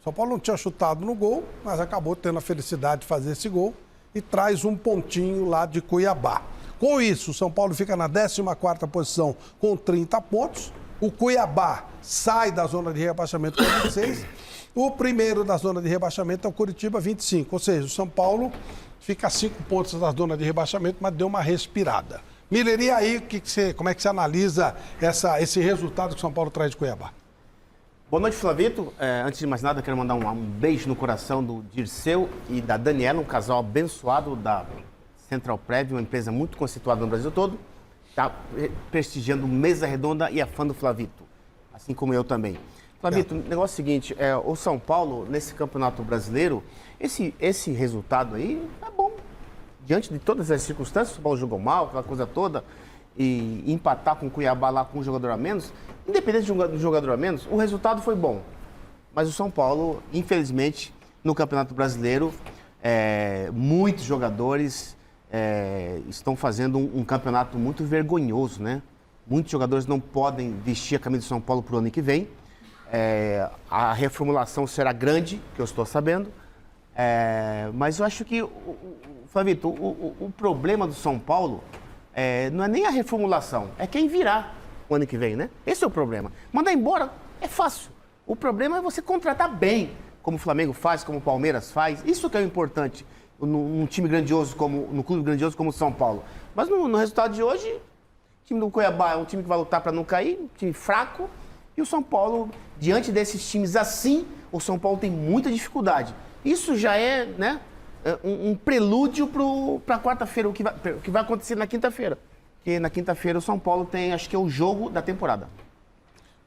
São Paulo não tinha chutado no gol, mas acabou tendo a felicidade de fazer esse gol e traz um pontinho lá de Cuiabá. Com isso, o São Paulo fica na 14ª posição com 30 pontos. O Cuiabá sai da zona de rebaixamento com 26. O primeiro da zona de rebaixamento é o Curitiba, 25. Ou seja, o São Paulo fica a 5 pontos da zona de rebaixamento, mas deu uma respirada. Miller, e aí, como é que você analisa esse resultado que o São Paulo traz de Cuiabá? Boa noite, Flavito. Antes de mais nada, quero mandar um beijo no coração do Dirceu e da Daniela, um casal abençoado da Central Prévio, uma empresa muito conceituada no Brasil todo. Está prestigiando Mesa Redonda e é fã do Flavito, assim como eu também. Flavito, o negócio é o seguinte, o São Paulo, nesse Campeonato Brasileiro, esse resultado aí é bom. Diante de todas as circunstâncias, o São Paulo jogou mal, aquela coisa toda, e empatar com o Cuiabá lá com um jogador a menos, independente de um jogador a menos, o resultado foi bom. Mas o São Paulo, infelizmente, no Campeonato Brasileiro, muitos jogadores estão fazendo um campeonato muito vergonhoso, né? Muitos jogadores não podem vestir a camisa do São Paulo para o ano que vem. A reformulação será grande, que eu estou sabendo. Mas eu acho que, Flavito, o problema do São Paulo não é nem a reformulação, é quem virá o ano que vem, né? Esse é o problema. Mandar embora é fácil. O problema é você contratar bem, como o Flamengo faz, como o Palmeiras faz. Isso que é o importante num time grandioso, no clube grandioso como o São Paulo. Mas no resultado de hoje, o time do Cuiabá é um time que vai lutar para não cair, um time fraco. E o São Paulo, diante desses times assim, o São Paulo tem muita dificuldade. Isso já é, né, um prelúdio para quarta-feira, o que vai acontecer na quinta-feira. Porque na quinta-feira o São Paulo tem, acho que é o jogo da temporada.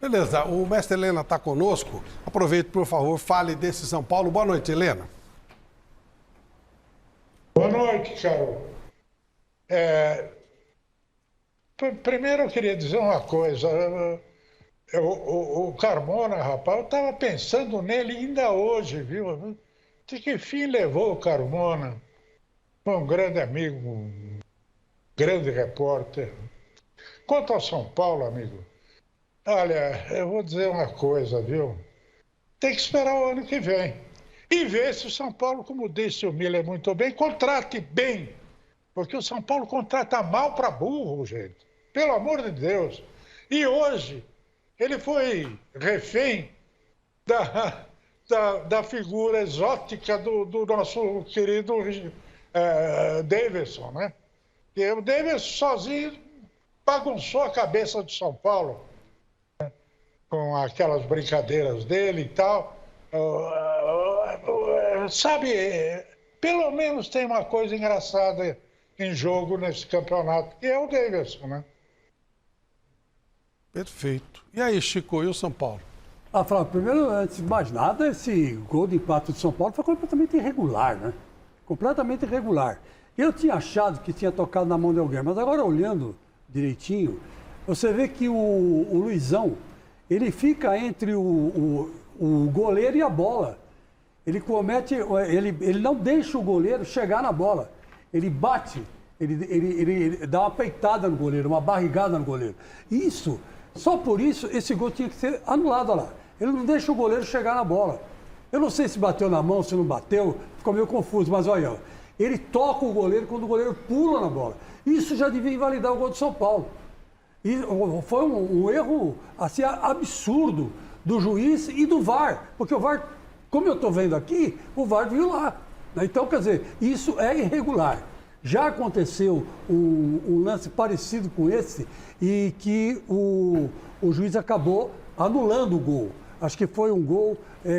Beleza, o mestre Helena está conosco. Aproveite, por favor, fale desse São Paulo. Boa noite, Helena. Boa noite, Carol. Primeiro eu queria dizer uma coisa. O Carmona, rapaz, eu estava pensando nele ainda hoje, viu? De que fim levou o Carmona? Foi um grande amigo, um grande repórter. Quanto ao São Paulo, amigo, olha, eu vou dizer uma coisa, viu? Tem que esperar o ano que vem. E ver se o São Paulo, como disse o Miller muito bem, contrate bem. Porque o São Paulo contrata mal para burro, gente. Pelo amor de Deus. E hoje ele foi refém da figura exótica do nosso querido Davidson, né? E o Davidson sozinho bagunçou a cabeça do São Paulo, né? Com aquelas brincadeiras dele e tal. Sabe, pelo menos tem uma coisa engraçada em jogo nesse campeonato, que é o Davidson, né? Perfeito. E aí, Chico, e o São Paulo? Flávio, primeiro, antes de mais nada, esse gol de empate do São Paulo foi completamente irregular, né? Completamente irregular. Eu tinha achado que tinha tocado na mão de alguém, mas agora olhando direitinho, você vê que o Luizão, ele fica entre o goleiro e a bola. Ele não deixa o goleiro chegar na bola. Ele bate, ele dá uma peitada no goleiro, uma barrigada no goleiro. Só por isso, esse gol tinha que ser anulado, olha lá. Ele não deixa o goleiro chegar na bola. Eu não sei se bateu na mão, se não bateu, ficou meio confuso, mas olha, ele toca o goleiro quando o goleiro pula na bola. Isso já devia invalidar o gol do São Paulo. E foi um erro assim, absurdo do juiz e do VAR, porque o VAR, como eu estou vendo aqui, o VAR viu lá. Então, quer dizer, isso é irregular. Já aconteceu um lance parecido com esse e que o juiz acabou anulando o gol. Acho que foi um gol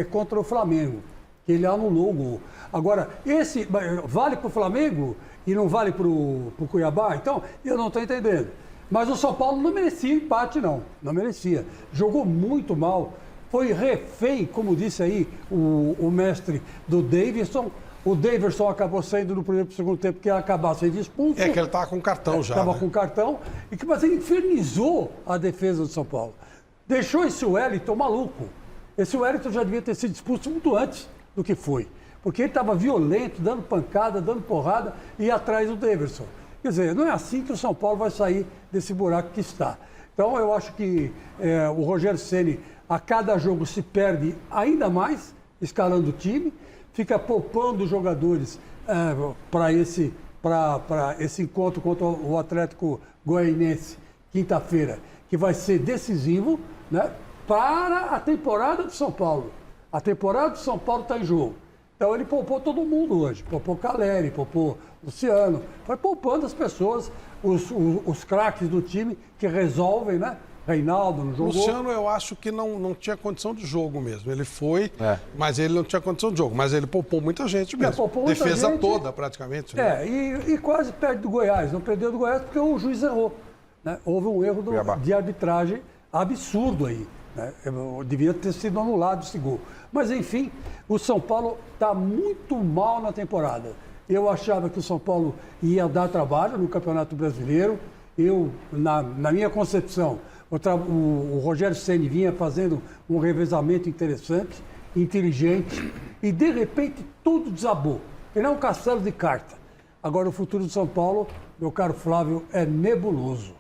contra o Flamengo, que ele anulou o gol. Agora, esse vale para o Flamengo e não vale para o Cuiabá? Então, eu não estou entendendo. Mas o São Paulo não merecia empate, não. Não merecia. Jogou muito mal. Foi refém, como disse aí o mestre do Davidson. O Davidson acabou saindo no primeiro e segundo tempo, porque ia acabar sendo expulso. Que ele estava com cartão já. Estava né? com cartão. Mas ele infernizou a defesa do São Paulo. Deixou esse Wellington maluco. Esse Wellington já devia ter sido expulso muito antes do que foi. Porque ele estava violento, dando pancada, dando porrada e ia atrás do Davidson. Quer dizer, não é assim que o São Paulo vai sair desse buraco que está. Então, eu acho que o Rogério Ceni, a cada jogo, se perde ainda mais escalando o time, fica poupando jogadores para esse encontro contra o Atlético Goianiense, quinta-feira, que vai ser decisivo, né, para a temporada do São Paulo. A temporada do São Paulo está em jogo. Então ele poupou todo mundo hoje. Poupou Caleri, poupou Luciano. Vai poupando as pessoas, os craques do time que resolvem, né? Reinaldo não jogou. Luciano, eu acho que não tinha condição de jogo mesmo. Ele foi, mas ele não tinha condição de jogo. Mas ele poupou muita gente mesmo. Poupou muita Defesa gente, toda, praticamente. Né? E quase perde do Goiás. Não perdeu do Goiás porque o juiz errou. Né? Houve um erro de arbitragem absurdo aí. Né? Devia ter sido anulado esse gol. Mas, enfim, o São Paulo está muito mal na temporada. Eu achava que o São Paulo ia dar trabalho no Campeonato Brasileiro. Na minha concepção, o Rogério Ceni vinha fazendo um revezamento interessante, inteligente, e de repente tudo desabou. Ele é um castelo de carta. Agora o futuro do São Paulo, meu caro Flávio, é nebuloso.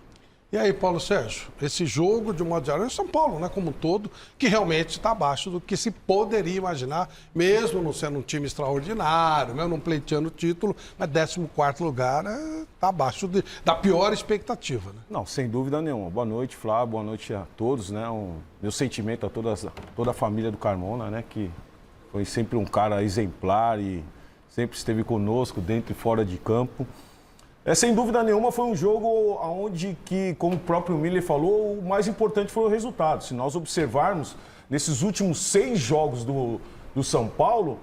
E aí, Paulo Sérgio, esse jogo, de um modo geral, é São Paulo, né, como um todo, que realmente está abaixo do que se poderia imaginar, mesmo não sendo um time extraordinário, mesmo não pleiteando o título, mas 14º lugar está abaixo da pior expectativa. Né? Não, sem dúvida nenhuma. Boa noite, Flávio, boa noite a todos, né? Meu sentimento a toda a família do Carmona, né, que foi sempre um cara exemplar e sempre esteve conosco dentro e fora de campo. Sem dúvida nenhuma, foi um jogo onde, como o próprio Miller falou, o mais importante foi o resultado. Se nós observarmos, nesses últimos 6 jogos do São Paulo,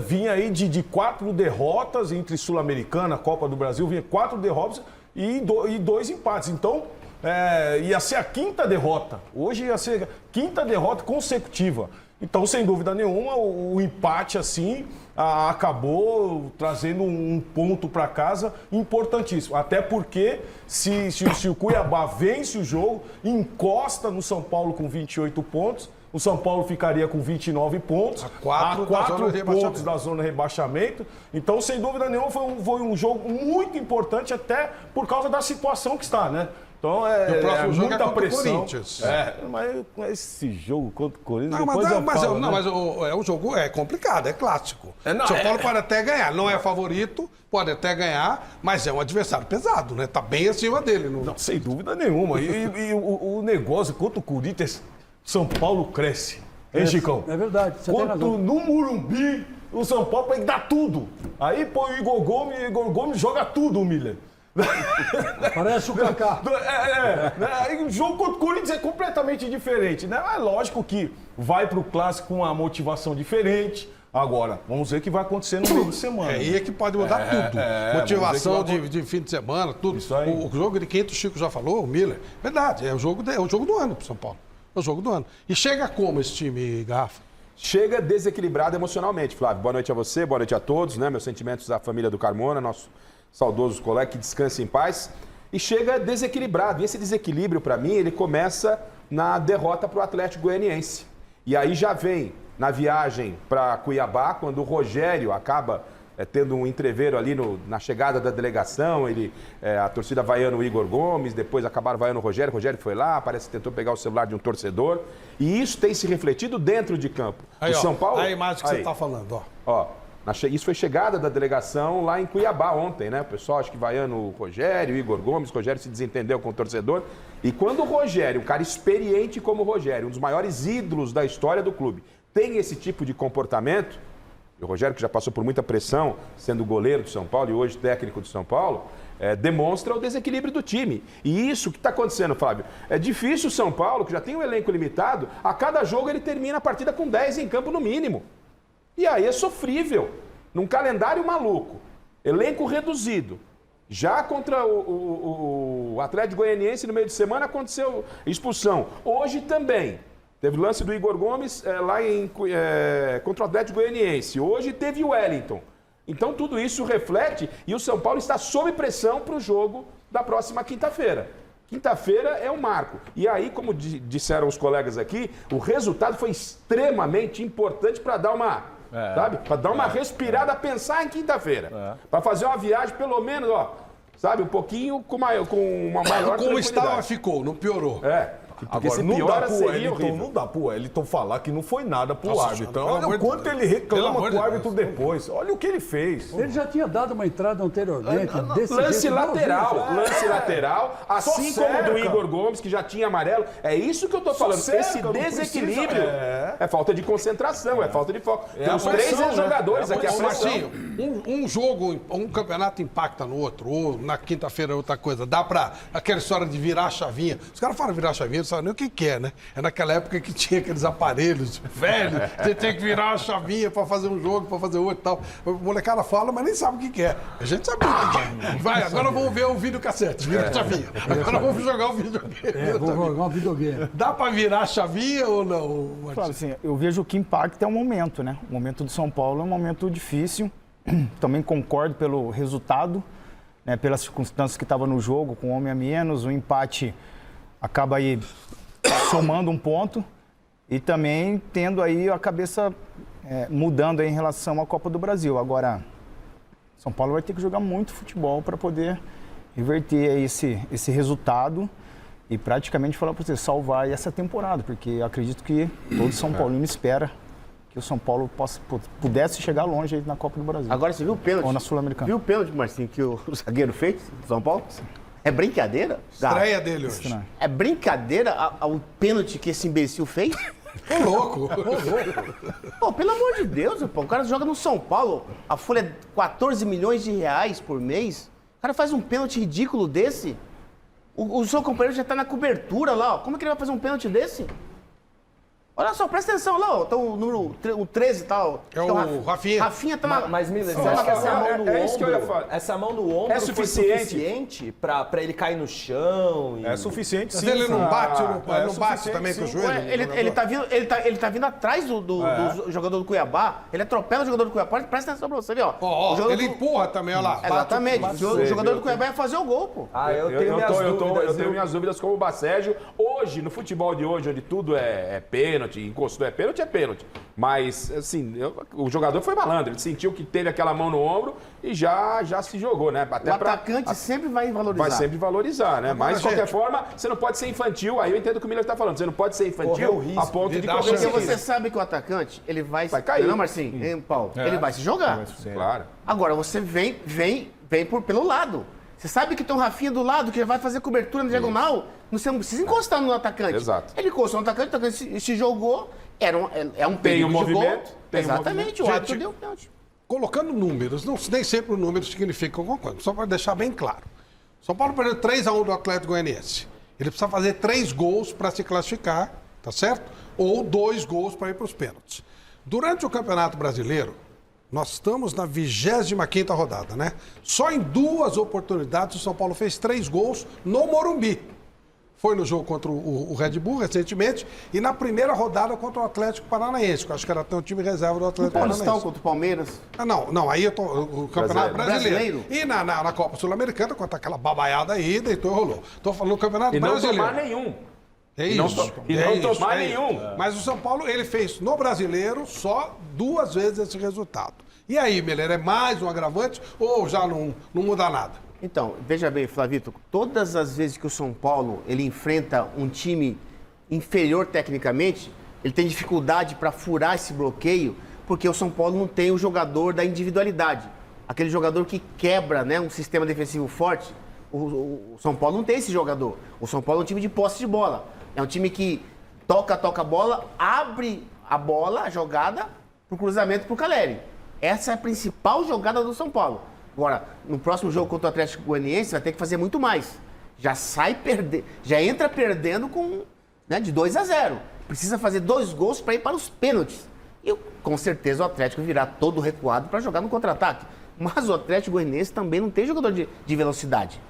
vinha aí de 4 derrotas entre Sul-Americana, Copa do Brasil, vinha 4 derrotas e 2 empates. Então, ia ser a 5ª derrota. Hoje ia ser a 5ª derrota consecutiva. Então, sem dúvida nenhuma, o empate, assim, acabou trazendo um ponto para casa importantíssimo. Até porque, se o Cuiabá vence o jogo, encosta no São Paulo com 28 pontos, o São Paulo ficaria com 29 pontos, a 4 pontos da zona de rebaixamento. Então, sem dúvida nenhuma, foi um jogo muito importante, até por causa da situação que está, né? Então, o próximo jogo muita pressão. O Corinthians. Mas esse jogo contra o Corinthians... O jogo é complicado, é clássico. São Paulo pode até ganhar, não é favorito, pode até ganhar, mas é um adversário pesado, né? Tá bem acima dele. Não, sem dúvida nenhuma. E o negócio contra o Corinthians, São Paulo cresce. Hein, Chicão? É verdade, você tem razão. No Morumbi, o São Paulo vai dar tudo. Aí põe o Igor Gomes joga tudo, Miller. Parece o Kaká. O jogo contra o Corinthians é completamente diferente, né? É lógico que vai para o clássico com uma motivação diferente. Agora, vamos ver o que vai acontecer no meio de semana. Aí é que pode mudar tudo. Motivação de fim de semana, tudo. Isso aí. O jogo de quinto, o Chico já falou, o Miller. Verdade, é o jogo do ano pro São Paulo. É o jogo do ano. E chega como esse time, Garrafa? Chega desequilibrado emocionalmente, Flávio. Boa noite a você, boa noite a todos, né? Meus sentimentos à família do Carmona, nosso saudoso colega, que descanse em paz. E chega desequilibrado. E esse desequilíbrio, para mim, ele começa na derrota para o Atlético Goianiense. E aí já vem na viagem para Cuiabá, quando o Rogério acaba tendo um entreveiro ali na chegada da delegação, a torcida vaiando o Igor Gomes, depois acabaram vaiando o Rogério foi lá, parece que tentou pegar o celular de um torcedor. E isso tem se refletido dentro de campo. Aí, o São Paulo, a imagem que você está falando, ó. Isso foi chegada da delegação lá em Cuiabá ontem, né? O pessoal acho que vaiando o Rogério, o Igor Gomes, o Rogério se desentendeu com o torcedor. E quando o Rogério, um cara experiente como o Rogério, um dos maiores ídolos da história do clube, tem esse tipo de comportamento, e o Rogério, que já passou por muita pressão, sendo goleiro do São Paulo e hoje técnico do São Paulo, demonstra o desequilíbrio do time. E isso que está acontecendo, Flávio. É difícil o São Paulo, que já tem um elenco limitado, a cada jogo ele termina a partida com 10 em campo no mínimo. E aí é sofrível. Num calendário maluco, elenco reduzido. Já contra o Atlético Goianiense no meio de semana aconteceu expulsão. Hoje também. Teve o lance do Igor Gomes contra o Atlético Goianiense. Hoje teve o Wellington. Então tudo isso reflete e o São Paulo está sob pressão para o jogo da próxima quinta-feira. Quinta-feira é um marco. E aí, como disseram os colegas aqui, o resultado foi extremamente importante para dar uma... Sabe? Para dar uma respirada, pensar em quinta-feira. Para fazer uma viagem, pelo menos, sabe? Um pouquinho com uma maior como estava, ficou, não piorou. Agora, se não piora, dá pro seria Wellington, horrível. não dá pro Wellington falar que não foi nada pro Nossa, árbitro. pelo Olha amor o de quanto Deus. ele Pelo reclama amor com o de árbitro depois. Olha o que ele fez. Ele já tinha dado uma entrada anteriormente. desse Lance jeito, lateral, igualzinho. lance lateral, assim Só como o do cerca. Igor Gomes, que já tinha amarelo. É isso que eu tô falando. cerca, Esse não precisa- desequilíbrio é falta de concentração, é falta de foco. Tem a os três pressão, né? jogadores É a aqui, a Ô, pressão. Marcinho, um jogo, um campeonato impacta no outro, ou na quinta-feira é outra coisa. Dá pra aquela história de virar a chavinha. Os caras falam virar a chavinha, não sabem nem o que é, né? É naquela época que tinha aqueles aparelhos velhos, você tem que virar a chavinha pra fazer um jogo, pra fazer outro e tal. O molecada fala, mas nem sabe o que é. A gente sabe o que é. Vai, agora vamos ver o videocassete, vira a chavinha. Agora vamos jogar o videogame. Vou jogar um videogame. Dá pra virar a chavinha ou não, Marcinho? Claro, assim, eu vejo que impacta é o momento, né? O momento do São Paulo é um momento difícil. Também concordo pelo resultado, né? Pelas circunstâncias que estava no jogo, com um homem a menos, o empate acaba aí somando um ponto e também tendo aí a cabeça mudando aí em relação à Copa do Brasil. Agora, São Paulo vai ter que jogar muito futebol para poder reverter aí esse resultado e praticamente falar para você, salvar essa temporada, porque acredito que todo São Paulino espera que o São Paulo pudesse chegar longe aí na Copa do Brasil. Agora você viu o pênalti? Ou na Sul-Americana. Viu o pênalti, Marcinho, que o zagueiro fez do São Paulo? É brincadeira? Estreia dele hoje. Estranho. É brincadeira o pênalti que esse imbecil fez? Ô, louco. Pô, pelo amor de Deus, pô, o cara joga no São Paulo, a folha é 14 milhões de reais por mês. O cara faz um pênalti ridículo desse. O seu companheiro já tá na cobertura lá, ó. Como é que ele vai fazer um pênalti desse? Olha só, presta atenção lá, ó. Então o número o 13 e tal. É o Rafinha. Rafinha tá na... Mas, Miller, você acha que essa mão no é isso que eu ia ombro, falar. essa mão no ombro É foi suficiente? suficiente pra ele cair no chão? E... É suficiente, Mas sim. ele não bate, É não bate suficiente, também com o sim. joelho? Ué, ele tá vindo atrás do jogador do Cuiabá. Ele atropela o jogador do Cuiabá. Presta atenção pra você ver, ó. Ó, O jogador ele do- empurra também, olha lá. Exatamente. Bate O jogador do Cuiabá ia fazer o gol, pô. Ah, eu tenho minhas dúvidas. Eu tenho minhas dúvidas como o Bacégio. Hoje, no futebol de hoje, onde tudo é pênalti, encostou é pênalti. Mas, assim, o jogador foi malandro. Ele sentiu que teve aquela mão no ombro e já se jogou, né? Até O atacante sempre vai valorizar. Vai sempre valorizar, né? Mas, de qualquer gente- forma, você não pode ser infantil. Aí eu entendo o que o Miller tá falando. Você não pode ser Correr infantil o risco a ponto de de dar correr chance. o Porque risco. você sabe que o atacante, ele vai cair. Não, Marcinho, hein, Paulo? Ele vai se jogar. Claro. Agora, você vem pelo lado. Você sabe que tem um Rafinha do lado, que já vai fazer cobertura na diagonal. Você não precisa encostar no atacante. Exato. Ele encostou no atacante, o atacante se jogou. É um Tem perigo um de movimento, gol. tem um Exatamente, o movimento. árbitro Gente, deu pênalti. Colocando números, nem sempre os números significam alguma coisa, só para deixar bem claro. São Paulo perdeu 3-1 do Atlético Goianiense. Ele precisa fazer 3 gols para se classificar, tá certo? Ou 2 gols para ir para os pênaltis. Durante o Campeonato Brasileiro, nós estamos na 25ª rodada, né? Só em 2 oportunidades o São Paulo fez 3 gols no Morumbi. Foi no jogo contra o Red Bull recentemente e na primeira rodada contra o Atlético Paranaense, que eu acho que era até o time reserva do Atlético Paulistão Paranaense. contra o Palmeiras. Ah, não, aí eu tô. O Campeonato Brasileiro. Brasileiro. E na Copa Sul-Americana, contra aquela babaiada aí, deitou e rolou. Tô falando do Campeonato E não Brasileiro. tomar nenhum. É E não isso. to- e não tomar nenhum. Mas o São Paulo, ele fez no Brasileiro só 2 vezes esse resultado. E aí, Miller, é mais um agravante ou já não muda nada? Então, veja bem, Flavito, todas as vezes que o São Paulo ele enfrenta um time inferior tecnicamente, ele tem dificuldade para furar esse bloqueio, porque o São Paulo não tem o jogador da individualidade. Aquele jogador que quebra, né, um sistema defensivo forte. O São Paulo não tem esse jogador. O São Paulo é um time de posse de bola. É um time que toca a bola, abre a bola, a jogada, pro cruzamento pro Caleri. Essa é a principal jogada do São Paulo. Agora, no próximo jogo contra o Atlético Goianiense, vai ter que fazer muito mais. Já sai perdendo, já entra perdendo com, né, de 2-0. Precisa fazer 2 gols para ir para os pênaltis. E com certeza o Atlético virá todo recuado para jogar no contra-ataque. Mas o Atlético Goianiense também não tem jogador de velocidade.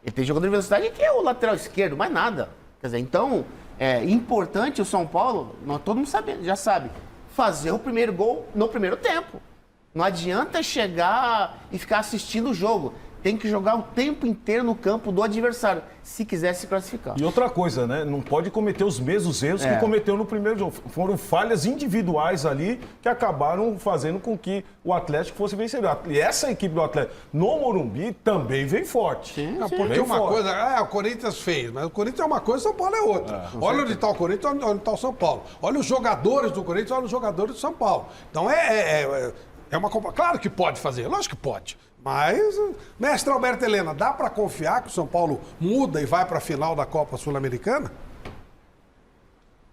Ele tem jogador de velocidade que é o lateral esquerdo, mais nada. Quer dizer, então, é importante o São Paulo, todo mundo sabe, já sabe, fazer o primeiro gol no primeiro tempo. Não adianta chegar e ficar assistindo o jogo. tem que jogar o tempo inteiro no campo do adversário, se quiser se classificar. E outra coisa, né? Não pode cometer os mesmos erros que cometeu no primeiro jogo. Foram falhas individuais ali que acabaram fazendo com que o Atlético fosse vencedor. E essa equipe do Atlético no Morumbi também vem forte. Porque Vem uma forte. coisa, o Corinthians fez, mas o Corinthians é uma coisa, São Paulo é outra. Olha onde está o Corinthians, olha onde está o São Paulo. Olha os jogadores do Corinthians, olha os jogadores do São Paulo. Então é uma compra. Claro que pode fazer, lógico que pode. Mas, mestre Alberto Helena, dá para confiar que o São Paulo muda e vai para a final da Copa Sul-Americana?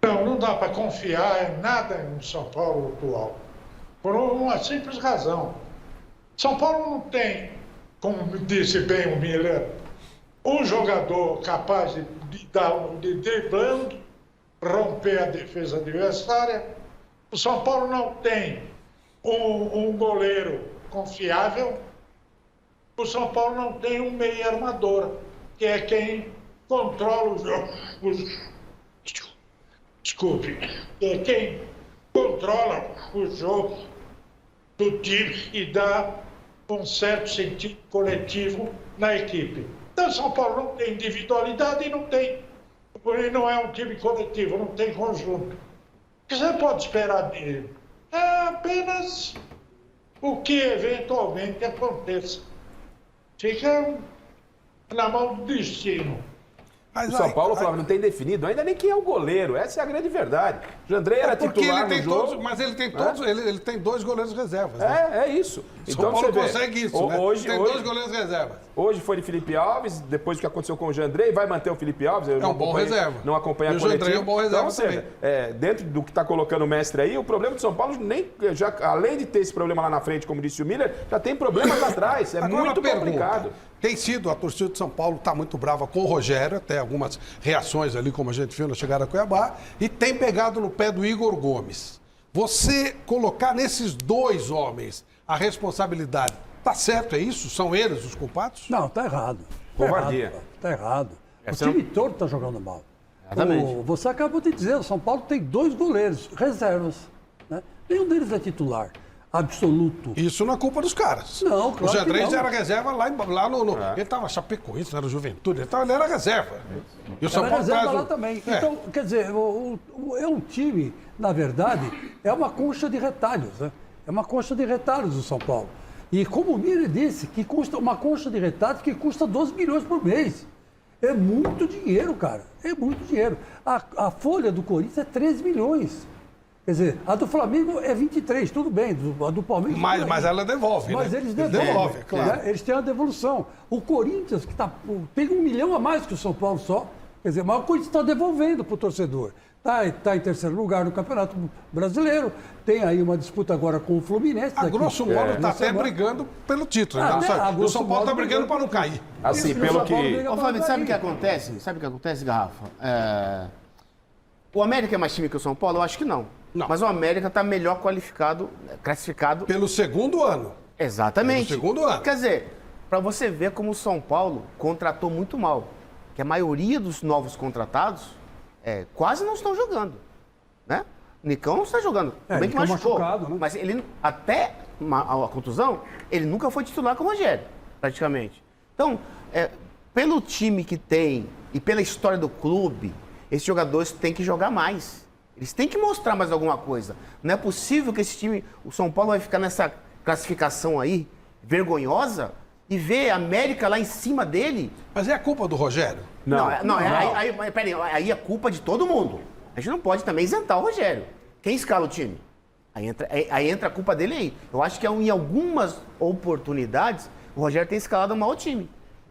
Não dá para confiar em nada no São Paulo atual. Por uma simples razão. São Paulo não tem, como disse bem o Miller, um jogador capaz de driblando, romper a defesa adversária. O São Paulo não tem um goleiro confiável. O São Paulo não tem um meio armador, que é quem controla o jogo. Desculpe. É quem controla o jogo do time e dá um certo sentido coletivo na equipe. Então, São Paulo não tem individualidade e não é um time coletivo, não tem conjunto. O que você pode esperar dele? É apenas o que eventualmente aconteça. Fica na mão do destino. Mas O São Paulo, Flávio, não tem definido ainda nem quem é o goleiro. Essa é a grande verdade. O Jandrei era porque titular ele tem no jogo. todos, mas ele tem todos, ele tem 2 goleiros reservas. Né? É isso. São Paulo você vê, consegue isso, né? Hoje, Tem 2 goleiros reservas. Hoje foi de Felipe Alves, depois do que aconteceu com o Jandrei, vai manter o Felipe Alves. Eu É um bom reserva. Não acompanha E a o coletiva. Jandrei é um bom reserva Então, ou seja, dentro do que está colocando o mestre aí, o problema do São Paulo, além de ter esse problema lá na frente, como disse o Miller, já tem problemas lá atrás. É Agora, muito uma pergunta. complicado. Tem sido, a torcida de São Paulo está muito brava com o Rogério, até algumas reações ali, como a gente viu na chegada a Cuiabá, e tem pegado no pé do Igor Gomes. Você colocar nesses 2 homens a responsabilidade, tá certo, é isso? São eles os culpados? Não, tá errado. Covardia. Tá errado. O Essa não- time todo tá jogando mal. Exatamente. Você acabou de dizer, o São Paulo tem 2 goleiros, reservas. Né? Nenhum deles é titular. Absoluto. Isso não é culpa dos caras. Não, claro O Jandrei que não. era reserva lá no ele estava Chapecoense, era Juventude, ele era reserva. E o São Era Paulo reserva traz lá um- também. É. Então, quer dizer, é um time, na verdade, é uma concha de retalhos. Né? É uma concha de retalhos do São Paulo. E como o Miller disse, que custa uma concha de retalhos que custa 12 milhões por mês. É muito dinheiro, cara. É muito dinheiro. A folha do Corinthians é 13 milhões. Quer dizer, a do Flamengo é 23, tudo bem. A do Palmeiras... tudo Mas bem. ela devolve, Mas né? eles devolvem, claro. né? Eles têm uma devolução. O Corinthians, que tem 1 milhão a mais que o São Paulo só, quer dizer, mas o Corinthians está devolvendo para o torcedor. Tá em terceiro lugar no Campeonato Brasileiro, tem aí uma disputa agora com o Fluminense. A grosso modo está até brigando pelo título. Ah, né? né? A O grosso São Paulo está modo, brigando para não cair. Assim, Isso, pelo o São Paulo que... briga Ô, pra Flávio, não sabe o que cair. acontece? Sabe o que acontece, Garrafa? O América é mais time que o São Paulo? Eu acho que não. Não. Mas o América está melhor classificado. Pelo segundo ano. Exatamente. Pelo segundo ano. Quer dizer, para você ver como o São Paulo contratou muito mal. Que a maioria dos novos contratados quase não estão jogando. Né? O Nicão não está jogando. Tudo bem que Nicão machucou. machucado, né? Mas ele, até a contusão, ele nunca foi titular com o Rogério, praticamente. Então, pelo time que tem e pela história do clube, esses jogadores têm que jogar mais. Eles têm que mostrar mais alguma coisa. Não é possível que esse time, o São Paulo vai ficar nessa classificação aí, vergonhosa, e ver a América lá em cima dele. Mas é a culpa do Rogério? Aí é culpa de todo mundo. A gente não pode também isentar o Rogério. Quem escala o time? Aí entra a culpa dele aí. Eu acho que em algumas oportunidades, o Rogério tem escalado um mau time.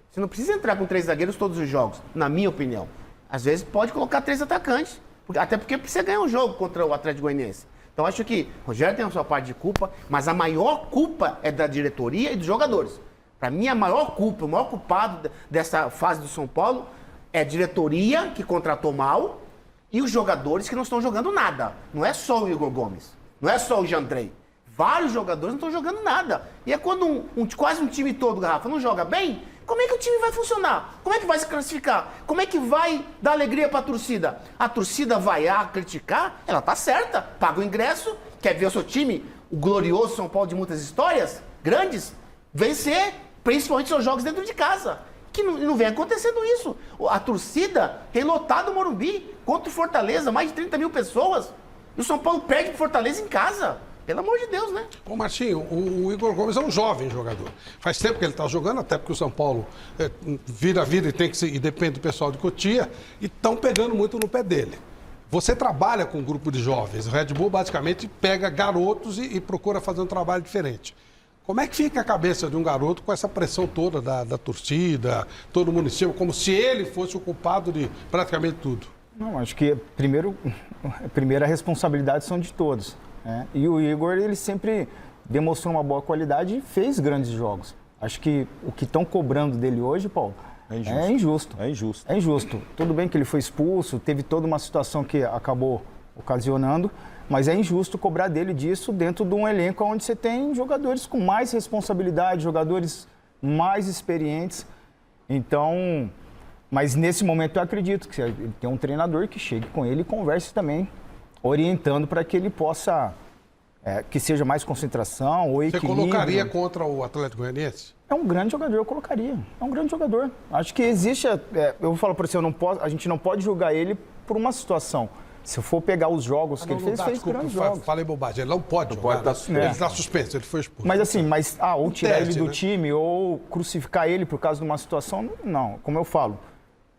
Você não precisa entrar com 3 zagueiros todos os jogos, na minha opinião. Às vezes pode colocar 3 atacantes, até porque precisa ganhar um jogo contra o Atlético Goianiense. Então acho que o Rogério tem a sua parte de culpa, mas a maior culpa é da diretoria e dos jogadores. Para mim, a maior culpa, o maior culpado dessa fase do São Paulo é a diretoria, que contratou mal, e os jogadores que não estão jogando nada. Não é só o Igor Gomes, não é só o Jandrei. Vários jogadores não estão jogando nada. E é quando quase um time todo, Garrafa, não joga bem, como é que o time vai funcionar? Como é que vai se classificar? Como é que vai dar alegria para a torcida? A torcida vai criticar? Ela tá certa. Paga o ingresso, quer ver o seu time, o glorioso São Paulo de muitas histórias grandes, vencer. Principalmente seus jogos dentro de casa. Que não vem acontecendo isso. A torcida tem lotado o Morumbi contra o Fortaleza, mais de 30 mil pessoas. E o São Paulo perde pro Fortaleza em casa. Pelo amor de Deus, né? Ô Martinho, o Igor Gomes é um jovem jogador. Faz tempo que ele está jogando, até porque o São Paulo vira e tem que e depende do pessoal de Cotia, e estão pegando muito no pé dele. Você trabalha com um grupo de jovens. O Red Bull basicamente pega garotos e procura fazer um trabalho diferente. Como é que fica a cabeça de um garoto com essa pressão toda da torcida, todo o município, como se ele fosse o culpado de praticamente tudo? Não, acho que primeiro a responsabilidade são de todos. Né? E o Igor, ele sempre demonstrou uma boa qualidade e fez grandes jogos. Acho que o que estão cobrando dele hoje, Paulo, é injusto. É injusto. É injusto. Tudo bem que ele foi expulso, teve toda uma situação que acabou ocasionando, mas é injusto cobrar dele disso dentro de um elenco onde você tem jogadores com mais responsabilidade, jogadores mais experientes. Então, mas nesse momento eu acredito que ele tem um treinador que chegue com ele e converse também, orientando para que ele possa, que seja mais concentração ou equilíbrio. Você colocaria contra o Atlético Goianiense? É um grande jogador, eu colocaria. É um grande jogador. Acho que existe, eu falo para você, a gente não pode julgar ele por uma situação. Se eu for pegar os jogos que ele fez grandes jogos. Falei bobagem, ele não pode jogar. Pode estar suspenso. Ele está suspenso, ele foi expulso. Mas assim, ou tirar teste, ele do né? time, ou crucificar ele por causa de uma situação, não. Como eu falo,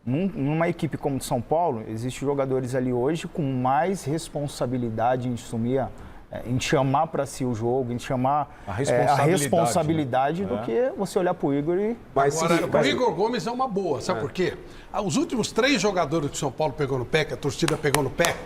numa equipe como de São Paulo, existem jogadores ali hoje com mais responsabilidade em assumir, em chamar para si o jogo, em chamar a responsabilidade do que você olhar para o Igor e... Agora, o Igor Gomes é uma boa, sabe por quê? Os últimos 3 jogadores que o São Paulo pegou no pé, que a torcida pegou no pé,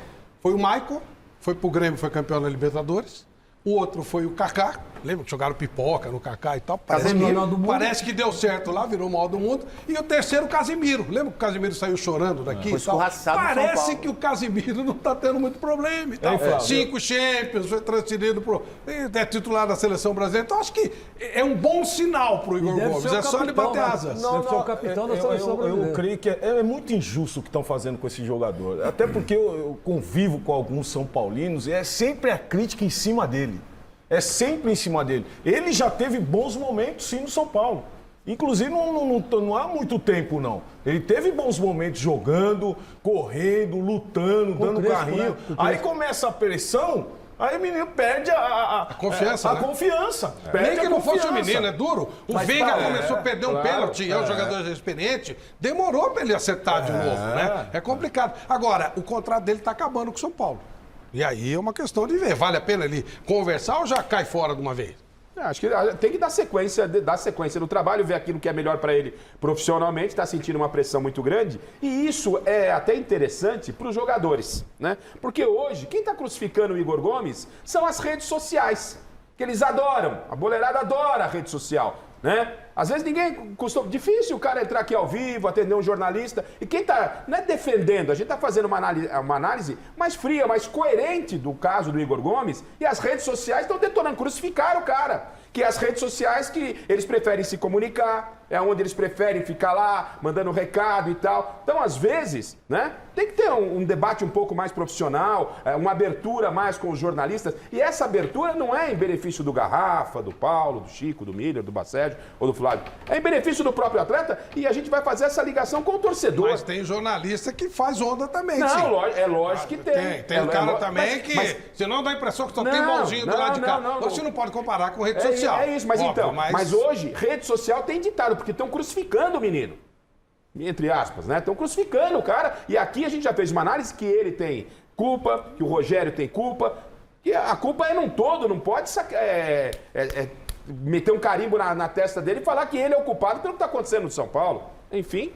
foi o Maicon, foi pro Grêmio, foi campeão da Libertadores. O outro foi o Kaká, lembra que jogaram pipoca no Kaká e tal? Parece que deu certo lá, virou o maior do mundo. E o terceiro, o Casimiro. Lembra que o Casimiro saiu chorando daqui e tal? Parece que o Casimiro não tá tendo muito problema e tal. 5 Champions, foi transferido é titular da Seleção Brasileira. Então acho que é um bom sinal pro Igor Gomes. É só ele bater asas. Deve ser o capitão da Seleção Brasileira. Eu creio que é muito injusto o que estão fazendo com esse jogador. Até porque eu convivo com alguns São Paulinos e é sempre a crítica em cima dele. É sempre em cima dele. Ele já teve bons momentos, sim, no São Paulo. Inclusive, não há muito tempo, não. Ele teve bons momentos jogando, correndo, lutando, dando carrinho. Aí começa a pressão, aí o menino perde a confiança. Confiança. Nem que não fosse o menino, é duro. O Veiga começou a perder um pênalti, é um jogador experiente. Demorou para ele acertar de novo, né? É complicado. Agora, o contrato dele está acabando com o São Paulo. E aí é uma questão de ver, vale a pena ele conversar ou já cai fora de uma vez? Acho que tem que dar sequência no trabalho, ver aquilo que é melhor para ele profissionalmente, está sentindo uma pressão muito grande. E isso é até interessante para os jogadores, né? Porque hoje, quem está crucificando o Igor Gomes são as redes sociais, que eles adoram, a boleirada adora a rede social, né? Às vezes ninguém costuma... Difícil o cara entrar aqui ao vivo, atender um jornalista. E quem está, não é defendendo, a gente está fazendo uma análise mais fria, mais coerente do caso do Igor Gomes. E as redes sociais estão detonando, crucificaram o cara. Que as redes sociais que eles preferem se comunicar, é onde eles preferem ficar lá, mandando recado e tal. Então, às vezes, né, tem que ter um debate um pouco mais profissional, uma abertura mais com os jornalistas. E essa abertura não é em benefício do Garrafa, do Paulo, do Chico, do Miller, do Bacérgio ou do Flávio. É em benefício do próprio atleta e a gente vai fazer essa ligação com o torcedor. Mas tem jornalista que faz onda também, não, sim. É lógico que tem. Tem um cara também que, senão dá a impressão que só tem mãozinho do lado de cá. Você não pode comparar com rede social. É isso, mas óbvio, então, mas hoje, rede social tem ditado, porque estão crucificando o menino. Entre aspas, né? Estão crucificando o cara. E aqui a gente já fez uma análise que ele tem culpa, que o Rogério tem culpa, que a culpa é num todo, não pode meter um carimbo na testa dele e falar que ele é o culpado pelo que está acontecendo no São Paulo. Enfim,